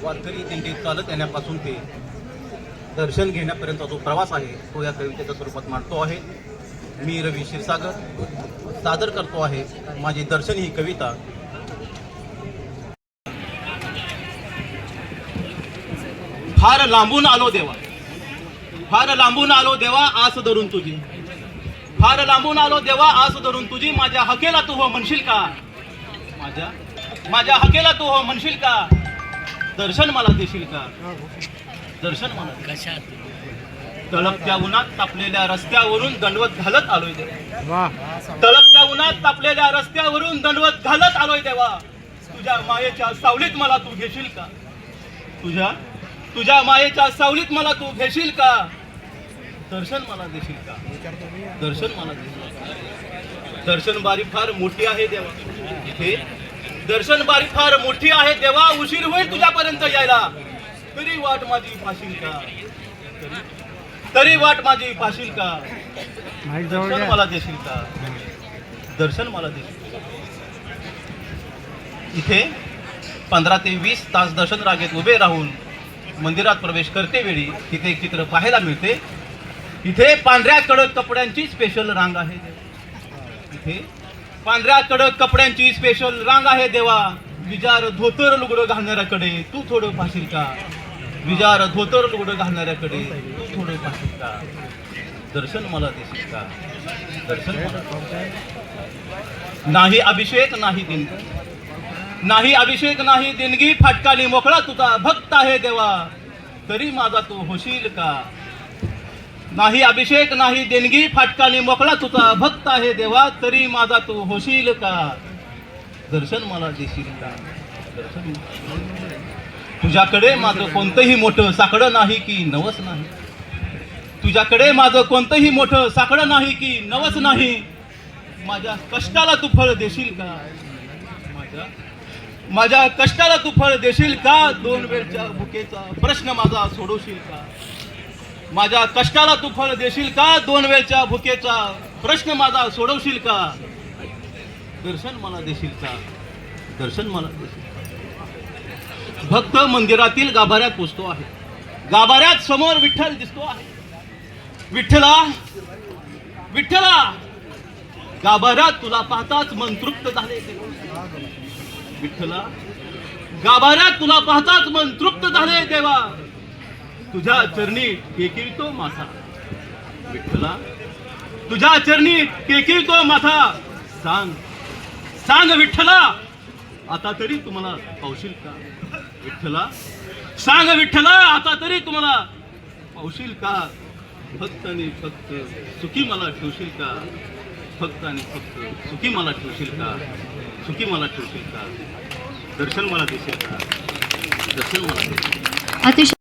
वारकरी दिंडी चालत येण्यापासून ते दर्शन घेण्यापर्यंतचा जो प्रवास आहे तो या कवितेच्या स्वरूपात मांडतो आहे. मी रवी क्षीरसागर सादर करतो आहे माझी दर्शन ही कविता. फार लांबून आलो देवा, फार लांबून आलो देवा, आस धरून तुझी, फार लांबून आलो देवा, आस धरून तुझी. माझ्या हकेला तू हो म्हणशील का, माझ्या हकेला तू हो म्हणशील का, दर्शन मला देशील का, दर्शन मला. तळपत्या उन्हात तापलेल्या रस्त्यावरून दंडवत घालत आलोय देवा, तळपत्या उन्हात तापलेल्या रस्त्यावरून दंडवत घालत आलोय देवा. तुझ्या मायेच्या सावलीत मला तू घेशील का, तुझ्या मायेच्या सावलीत मला तू घेशील का, दर्शन मला देशील का, दर्शन मला देशील का. दर्शन बारी फार मोठी आहे देवा, इथे दर्शन बारी फार मोठी आहे देवा. उशीर होईल तुझ्यापर्यंत यायला, तरी वाट माझी पाशील का, तरी वाट माझी पाशील का, दर्शन मला देशील का, दर्शन मला देशील का. इथे 15 ते 20 तास दर्शन रांगेत उभे राहून मंदिरात प्रवेश करते वेळी तिथे एक चित्र पाहायला मिळते. इथे पांढऱ्या कडक कपड्यांची स्पेशल रांग आहे, इथे पांढऱ्या कडक कपड्यांची स्पेशल रांग आहे देवा. विजार धोतर लुगडं घालणाऱ्याकडे तू थोडं पाशील का, विजार धोतर लुगडं घालणाऱ्याकडे तू थोडं पाशील का, दर्शन मला देशील का, दर्शन मला. नाही अभिषेक नाही देणगी, नाही अभिषेक नाही देणगी, फाटकाली मोकळा तुझा भक्त आहे देवा, तरी माझा तू होशील का. नाही अभिषेक नाही देणगी, फाटकाली मोकळा तुझा भक्त आहे देवा, तरी माझा तू होशील का, दर्शन मला देशील का, दर्शन. तुझ्याकडे माझं कोणतंही मोठं साकडं नाही की नवस नाही, तुझ्याकडे माझं कोणतंही मोठं साकडं नाही की नवस नाही. माझ्या कष्टाला तू फळ देशील का, माझ्या कष्टाला तू फळ देशील का, 2 वेळच्या भुकेचा प्रश्न माझा सोडवशील का, माझ्या कष्टाला तू फळ देशील का, 2 वेळच्या भुकेचा प्रश्न माझा सोडवशील का, दर्शन मला देशील का, दर्शन मला देशील का. भक्त मंदिरातील गाभाऱ्यात पोचतो आहे, गाभाऱ्यात समोर विठ्ठल दिसतो आहे. विठ्ठला विठ्ठला, गाभाऱ्यात तुला पाहताच मन तृप्त झाले. विठ्ठला, गाभाऱ्यात तुला पाहताच मन तृप्त झाले देवा, तुझ्या चरणी टेकितो माथा. विठ्ठला, तुझ्या चरणी टेकितो माथा. सांग सांग विठ्ठला, आता तरी तुम्हाला पावशील का, विठ्ठला सांग विठ्ठला, आता तरी तुम्हाला पावशील का. फक्त आणि फक्त सुखी मला ठेवशील का, फक्त आणि फक्त सुखी मला ठेवशील का, सुखी मला ठेवशील का, दर्शन मला देशील का, दर्शन मला देशील का.